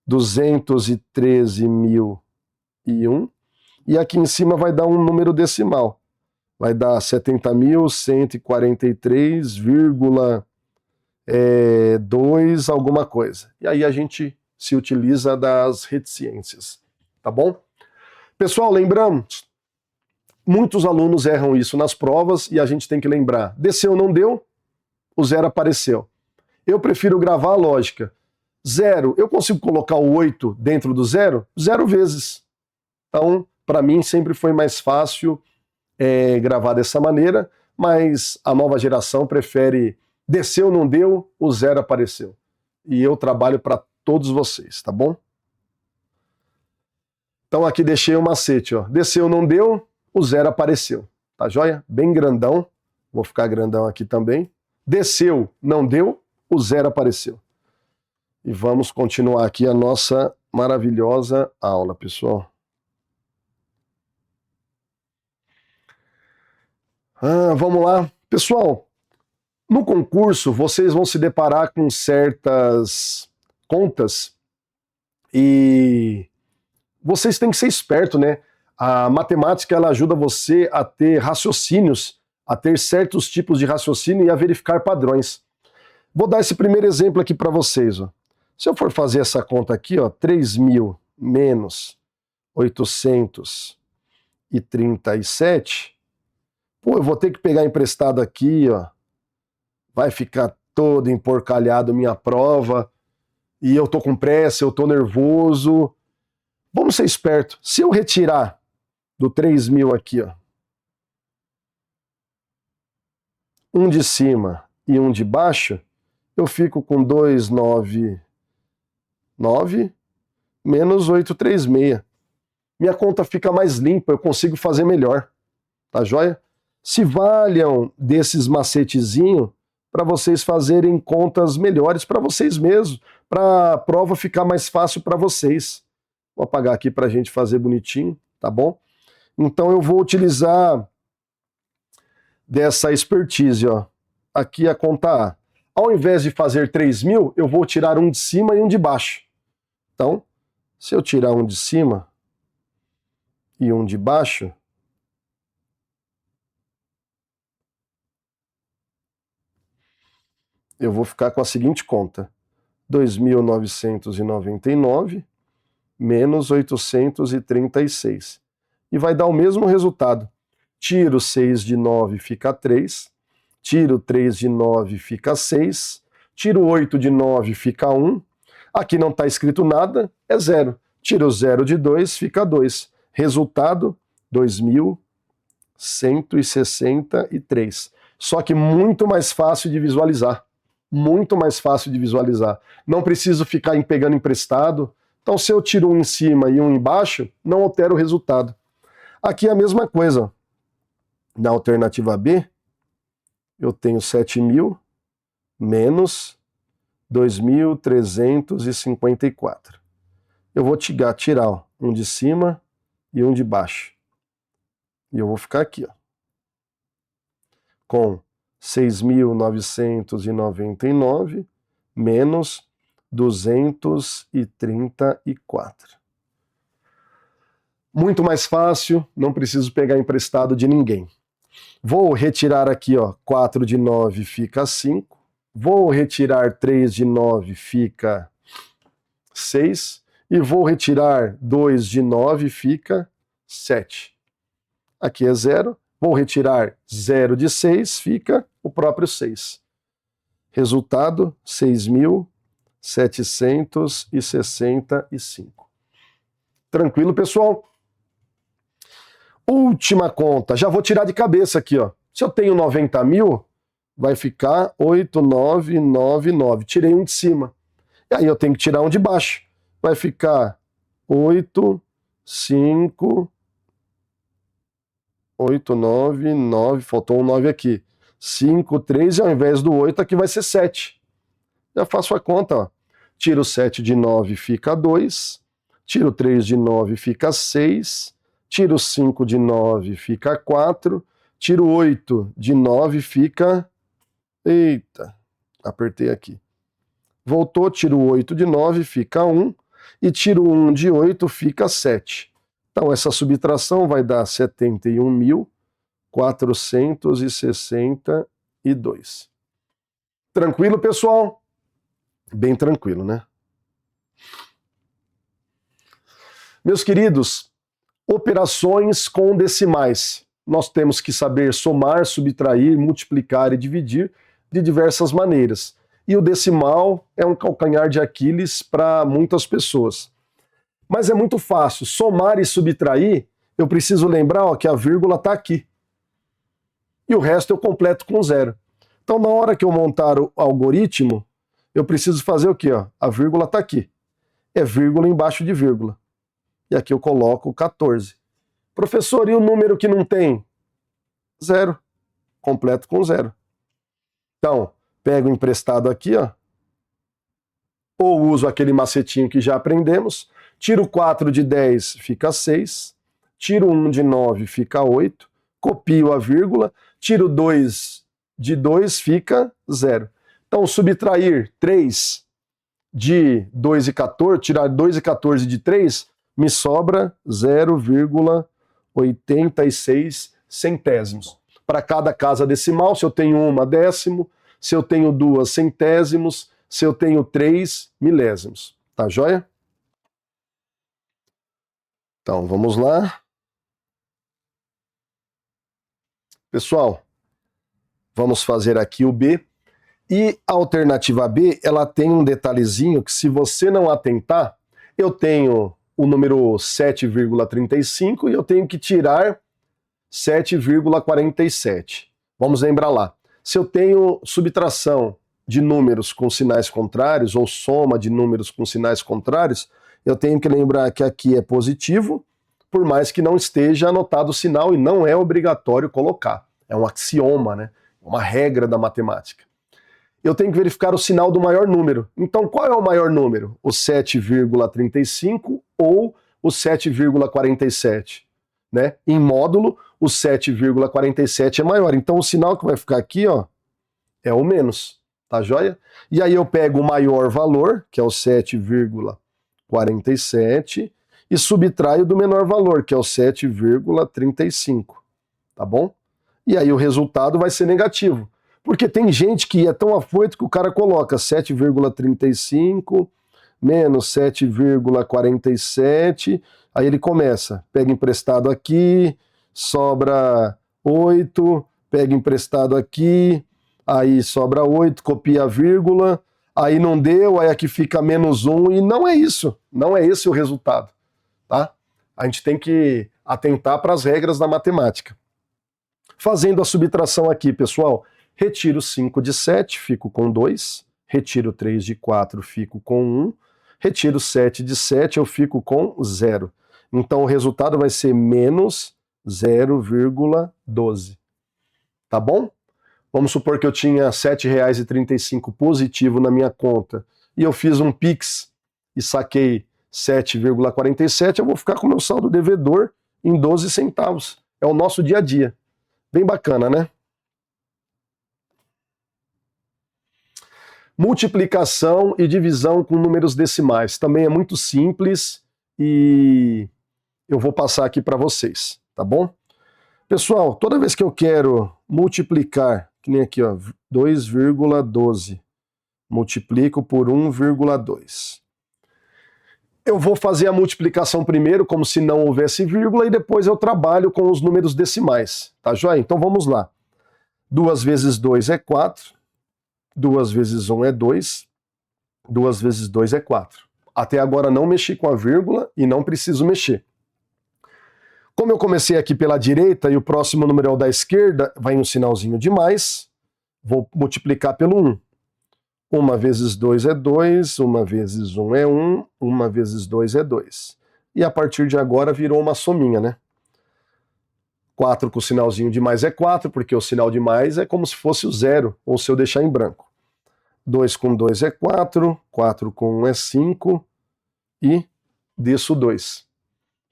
213.001. E aqui em cima vai dar um número decimal. Vai dar 70.143,2 alguma coisa. E aí a gente se utiliza das reticências. Tá bom? Pessoal, lembramos, muitos alunos erram isso nas provas e a gente tem que lembrar. Desceu, não deu, o 0 apareceu. Eu prefiro gravar a lógica. 0, eu consigo colocar o 8 dentro do 0? 0 vezes. Então, para mim sempre foi mais fácil gravar dessa maneira, mas a nova geração prefere desceu, não deu, o 0 apareceu. E eu trabalho para todos vocês, tá bom? Então aqui deixei o macete, ó. Desceu, não deu, o 0 apareceu. Tá joia? Bem grandão. Vou ficar grandão aqui também. Desceu, não deu, o 0 apareceu. E vamos continuar aqui a nossa maravilhosa aula, pessoal. Vamos lá. Pessoal, no concurso vocês vão se deparar com certas contas e vocês têm que ser espertos, né? A matemática ela ajuda você a ter raciocínios, a ter certos tipos de raciocínio e a verificar padrões. Vou dar esse primeiro exemplo aqui para vocês. Ó. Se eu for fazer essa conta aqui, ó, 3.000 menos 837, pô, eu vou ter que pegar emprestado aqui, ó. Vai ficar todo emporcalhado minha prova, e eu tô com pressa, eu tô nervoso. Vamos ser espertos. Se eu retirar do 3.000 aqui, ó, um de cima e um de baixo, eu fico com 299 menos 836. Minha conta fica mais limpa, eu consigo fazer melhor. Tá joia? Se valham desses macetezinhos para vocês fazerem contas melhores para vocês mesmos, para a prova ficar mais fácil para vocês. Vou apagar aqui para a gente fazer bonitinho, tá bom? Então eu vou utilizar dessa expertise, ó. Aqui a conta A. Ao invés de fazer 3.000, eu vou tirar um de cima e um de baixo. Então, se eu tirar um de cima e um de baixo, eu vou ficar com a seguinte conta. 2.999 menos 836. E vai dar o mesmo resultado. Tiro 6 de 9, fica 3. Tiro 3 de 9, fica 6. Tiro 8 de 9, fica 1. Aqui não está escrito nada, é 0. Tiro 0 de 2, fica 2. Resultado, 2.163. Só que muito mais fácil de visualizar. Muito mais fácil de visualizar. Não preciso ficar pegando emprestado. Então, se eu tiro um em cima e um embaixo, não altera o resultado. Aqui é a mesma coisa. Na alternativa B, eu tenho 7.000 menos 2.354. Eu vou tirar um de cima e um de baixo. E eu vou ficar aqui, ó, com 6.999 menos 234. Muito mais fácil, não preciso pegar emprestado de ninguém. Vou retirar aqui, ó, 4 de 9 fica 5. Vou retirar 3 de 9 fica 6. E vou retirar 2 de 9 fica 7. Aqui é 0. Vou retirar 0 de 6, fica o próprio 6. Resultado, 6.765. Tranquilo, pessoal? Última conta. Já vou tirar de cabeça aqui, ó. Se eu tenho 90 mil, vai ficar 8.999. Tirei um de cima. E aí eu tenho que tirar um de baixo. Vai ficar 8.999. Faltou um 9 aqui. 5, 3, e ao invés do 8, aqui vai ser 7. Já faço a conta, ó. Tiro 7 de 9, fica 2. Tiro 3 de 9, fica 6. Tiro 5 de 9, fica 4. Tiro 8 de 9, fica... Eita, apertei aqui. Voltou, tiro 8 de 9, fica 1. E tiro 1 de 8, fica 7. Então, essa subtração vai dar 71.462. Tranquilo, pessoal? Bem tranquilo, né? Meus queridos, operações com decimais. Nós temos que saber somar, subtrair, multiplicar e dividir de diversas maneiras. E o decimal é um calcanhar de Aquiles para muitas pessoas. Mas é muito fácil. Somar e subtrair, eu preciso lembrar, ó, que a vírgula está aqui. E o resto eu completo com 0. Então, na hora que eu montar o algoritmo, eu preciso fazer o quê? Ó? A vírgula está aqui. É vírgula embaixo de vírgula. E aqui eu coloco 14. Professor, e o número que não tem? 0. Completo com 0. Então, pego emprestado aqui, ó. Ou uso aquele macetinho que já aprendemos. Tiro 4 de 10, fica 6. Tiro 1 de 9, fica 8. Copio a vírgula. Tiro 2 de 2, fica 0. Então, subtrair 3 de 2 e 14, tirar 2 e 14 de 3, me sobra 0,86 centésimos. Para cada casa decimal, se eu tenho uma, décimo, se eu tenho 2, centésimos, se eu tenho 3, milésimos. Tá joia? Então, vamos lá. Pessoal, vamos fazer aqui o B. E a alternativa B, ela tem um detalhezinho que, se você não atentar, eu tenho o número 7,35 e eu tenho que tirar 7,47. Vamos lembrar lá. Se eu tenho subtração de números com sinais contrários ou soma de números com sinais contrários, eu tenho que lembrar que aqui é positivo, por mais que não esteja anotado o sinal, e não é obrigatório colocar. É um axioma, né? Uma regra da matemática. Eu tenho que verificar o sinal do maior número. Então, qual é o maior número? O 7,35 ou o 7,47? Né? Em módulo, o 7,47 é maior. Então, o sinal que vai ficar aqui, ó, é o menos. Tá joia? E aí eu pego o maior valor, que é o 7,47, e subtraio do menor valor, que é o 7,35. Tá bom? E aí o resultado vai ser negativo. Porque tem gente que é tão afoito que o cara coloca 7,35 menos 7,47, aí ele começa, pega emprestado aqui, sobra 8, pega emprestado aqui, aí sobra 8, copia a vírgula, aí não deu, aí aqui fica menos 1, e não é isso, não é esse o resultado, tá? A gente tem que atentar para as regras da matemática. Fazendo a subtração aqui, pessoal, retiro 5 de 7, fico com 2. Retiro 3 de 4, fico com 1. Retiro 7 de 7, eu fico com 0. Então o resultado vai ser menos 0,12. Tá bom? Vamos supor que eu tinha R$ 7,35 positivo na minha conta e eu fiz um Pix e saquei 7,47, eu vou ficar com o meu saldo devedor em 12 centavos. É o nosso dia a dia. Bem bacana, né? Multiplicação e divisão com números decimais. Também é muito simples e eu vou passar aqui para vocês, tá bom? Pessoal, toda vez que eu quero multiplicar, que nem aqui, ó, 2,12, multiplico por 1,2. Eu vou fazer a multiplicação primeiro, como se não houvesse vírgula, e depois eu trabalho com os números decimais, tá joia? Então vamos lá. 2 vezes 2 é 4, 2 vezes 1 é 2, 2 vezes 2 é 4. Até agora não mexi com a vírgula e não preciso mexer. Como eu comecei aqui pela direita e o próximo número é o da esquerda, vai um sinalzinho de mais, vou multiplicar pelo 1. 1 vezes 2 é 2, 1 vezes 1 é 1, 1 vezes 2 é 2. E a partir de agora virou uma sominha, né? 4 com o sinalzinho de mais é 4, porque o sinal de mais é como se fosse o zero, ou se eu deixar em branco. 2 com 2 é 4, 4 com 1 é 5, e desço 2.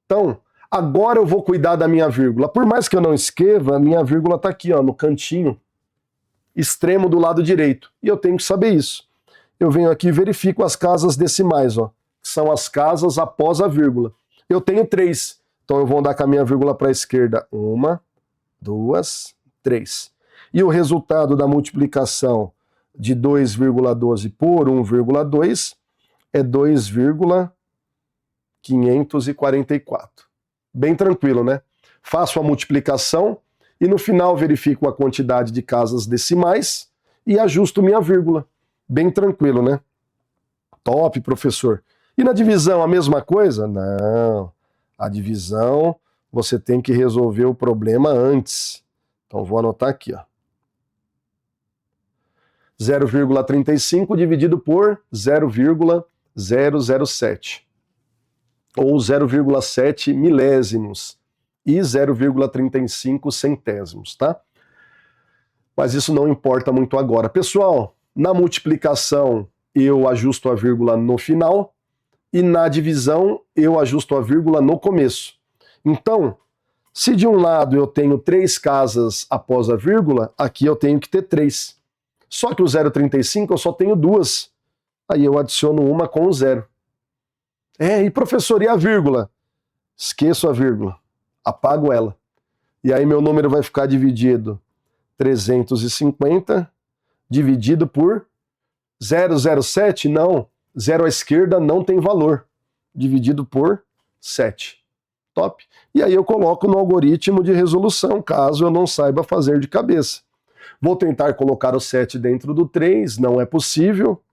Então, agora eu vou cuidar da minha vírgula. Por mais que eu não escreva, a minha vírgula está aqui, ó, no cantinho extremo do lado direito. E eu tenho que saber isso. Eu venho aqui e verifico as casas decimais, ó, que são as casas após a vírgula. Eu tenho 3, então eu vou andar com a minha vírgula para a esquerda. 1, 2, 3. E o resultado da multiplicação de 2,12 por 1,2 é 2,544. Bem tranquilo, né? Faço a multiplicação e no final verifico a quantidade de casas decimais e ajusto minha vírgula. Bem tranquilo, né? Top, professor. E na divisão, a mesma coisa? Não. A divisão, você tem que resolver o problema antes. Então, vou anotar aqui, ó. 0,35 dividido por 0,007. Ou 0,7 milésimos. E 0,35 centésimos, tá? Mas isso não importa muito agora. Pessoal, na multiplicação eu ajusto a vírgula no final e na divisão eu ajusto a vírgula no começo. Então, se de um lado eu tenho 3 casas após a vírgula, aqui eu tenho que ter 3. Só que o 0,35 eu só tenho 2. Aí eu adiciono uma com o 0. E professor, e a vírgula? Esqueço a vírgula. Apago ela. E aí meu número vai ficar dividido 350 dividido por 007? Não. 0 à esquerda não tem valor. Dividido por 7. Top. E aí eu coloco no algoritmo de resolução, caso eu não saiba fazer de cabeça. Vou tentar colocar o 7 dentro do 3, não é possível,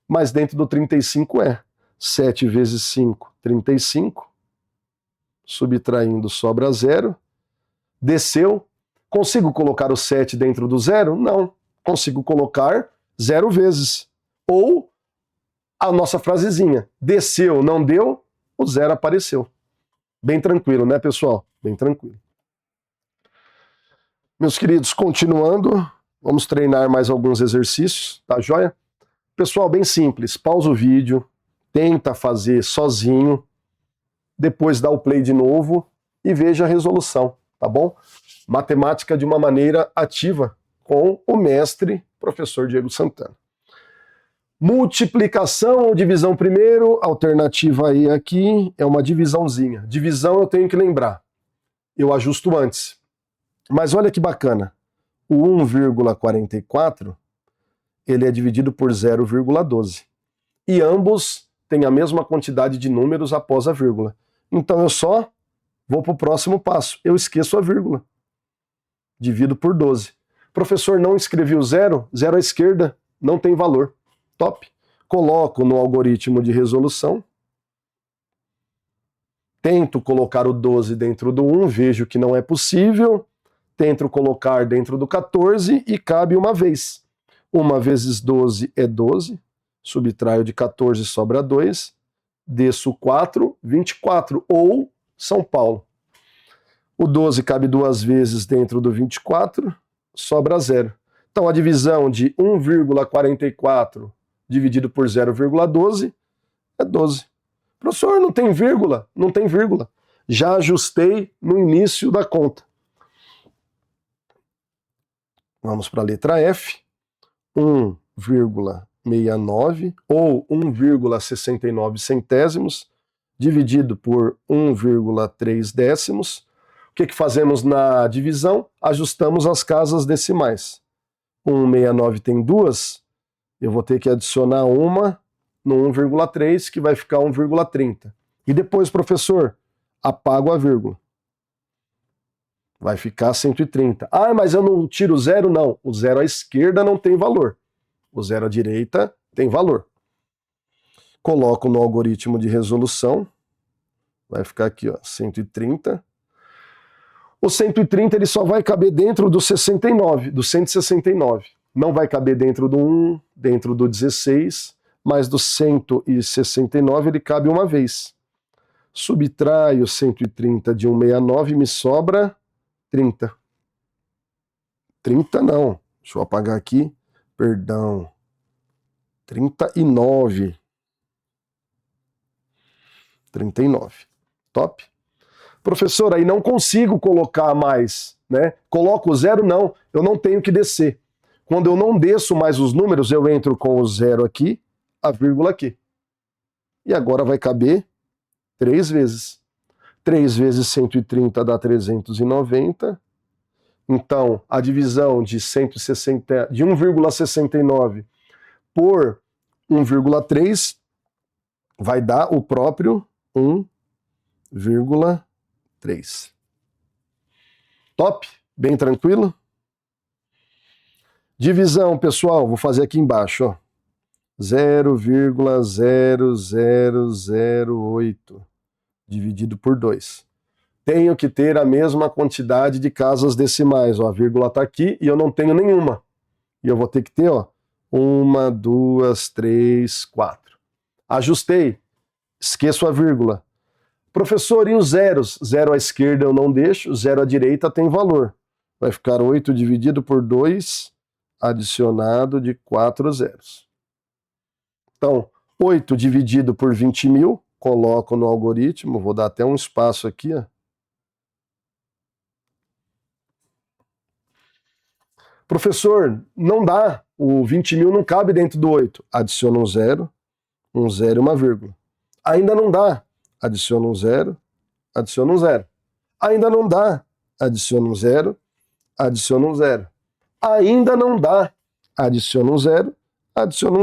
mas dentro do 35 é. 7 vezes 5, 35. Subtraindo sobra 0. Desceu. Consigo colocar o 7 dentro do 0? Não. Consigo colocar 0 vezes. Ou a nossa frasezinha. Desceu, não deu, o 0 apareceu. Bem tranquilo, né, pessoal? Bem tranquilo. Meus queridos, continuando, vamos treinar mais alguns exercícios, tá joia? Pessoal, bem simples. Pausa o vídeo, tenta fazer sozinho, depois dá o play de novo e veja a resolução, tá bom? Matemática de uma maneira ativa com o mestre, professor Diego Santana. Multiplicação ou divisão primeiro, alternativa aí aqui é uma divisãozinha. Divisão eu tenho que lembrar, eu ajusto antes. Mas olha que bacana, o 1,44, ele é dividido por 0,12. E ambos têm a mesma quantidade de números após a vírgula. Então eu só vou para o próximo passo. Eu esqueço a vírgula. Divido por 12. Professor, não escrevi o 0? 0 à esquerda, não tem valor. Top. Coloco no algoritmo de resolução. Tento colocar o 12 dentro do 1, vejo que não é possível. Tento colocar dentro do 14 e cabe uma vez. 1 vezes 12 é 12. Subtraio de 14, sobra 2. Desço 4, 24, ou São Paulo. O 12 cabe 2 vezes dentro do 24, sobra 0. Então a divisão de 1,44 dividido por 0,12 é 12. Professor, não tem vírgula? Não tem vírgula. Já ajustei no início da conta. Vamos para a letra F. 1,69 ou 1,69 centésimos dividido por 1,3 décimos. O que fazemos na divisão? Ajustamos as casas decimais. 169 tem duas, eu vou ter que adicionar uma no 1,3, que vai ficar 1,30. E depois, professor, apago a vírgula. Vai ficar 130. Ah, mas eu não tiro o zero? Não. O zero à esquerda não tem valor. O zero à direita tem valor. Coloco no algoritmo de resolução. Vai ficar aqui, ó, 130. O 130 ele só vai caber dentro do 69, do 169. Não vai caber dentro do 1, dentro do 16, mas do 169 ele cabe uma vez. Subtraio 130 de 169 e me sobra 30. 30 não. Deixa eu apagar aqui. Perdão. 39. 39. Top. Professor, aí não consigo colocar mais, né? Coloco o zero? Não, eu não tenho que descer. Quando eu não desço mais os números, eu entro com o zero aqui, a vírgula aqui. E agora vai caber 3 vezes. 3 vezes 130 dá 390. Então, a divisão de 1,69 por 1,3 vai dar o próprio 1,3. Top? Bem tranquilo? Divisão, pessoal, vou fazer aqui embaixo, ó. 0,0008 dividido por 2. Tenho que ter a mesma quantidade de casas decimais, ó, a vírgula está aqui e eu não tenho nenhuma. E eu vou ter que ter, ó, 1, 2, 3, 4. Ajustei, esqueço a vírgula. Professor, e os zeros? Zero à esquerda eu não deixo, zero à direita tem valor. Vai ficar 8 dividido por 2, adicionado de 4 zeros. Então, 8 dividido por 20.000, coloco no algoritmo, vou dar até um espaço aqui, ó. Professor, não dá, o 20.000 não cabe dentro do 8. Adiciona um zero e uma vírgula. Ainda não dá, adiciona um zero. Ainda não dá, adiciona um zero. Ainda não dá, adiciona um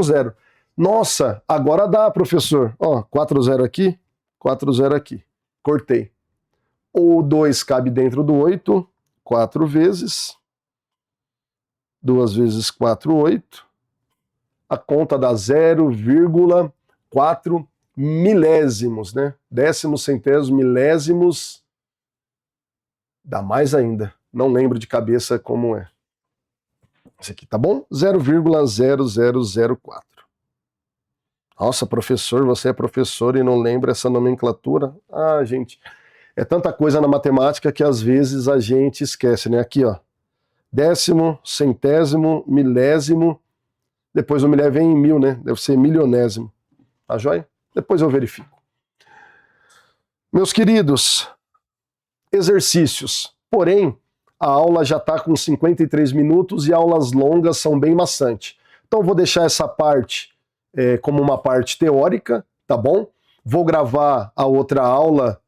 zero. Nossa, agora dá, professor. Ó, 4 zero aqui, 4 zero aqui. Cortei. O 2 cabe dentro do 8, 4 vezes. 2 vezes 4, 8. A conta dá 0,4 milésimos, né? Décimos, centésimos, milésimos. Dá mais ainda. Não lembro de cabeça como é. Esse aqui, tá bom? 0,0004. Nossa, professor, você é professor e não lembra essa nomenclatura? Ah, gente, é tanta coisa na matemática que às vezes a gente esquece, né? Aqui, ó. Décimo, centésimo, milésimo. Depois o milésimo vem em 1000, né? Deve ser milionésimo. Tá joia? Depois eu verifico. Meus queridos, exercícios. Porém, a aula já está com 53 minutos e aulas longas são bem maçantes. Então vou deixar essa parte como uma parte teórica, tá bom? Vou gravar a outra aula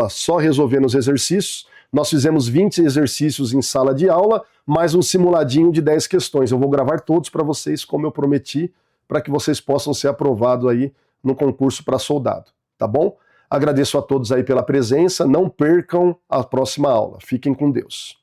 só resolvendo os exercícios. Nós fizemos 20 exercícios em sala de aula, mais um simuladinho de 10 questões. Eu vou gravar todos para vocês, como eu prometi, para que vocês possam ser aprovados aí no concurso para soldado, tá bom? Agradeço a todos aí pela presença, não percam a próxima aula. Fiquem com Deus.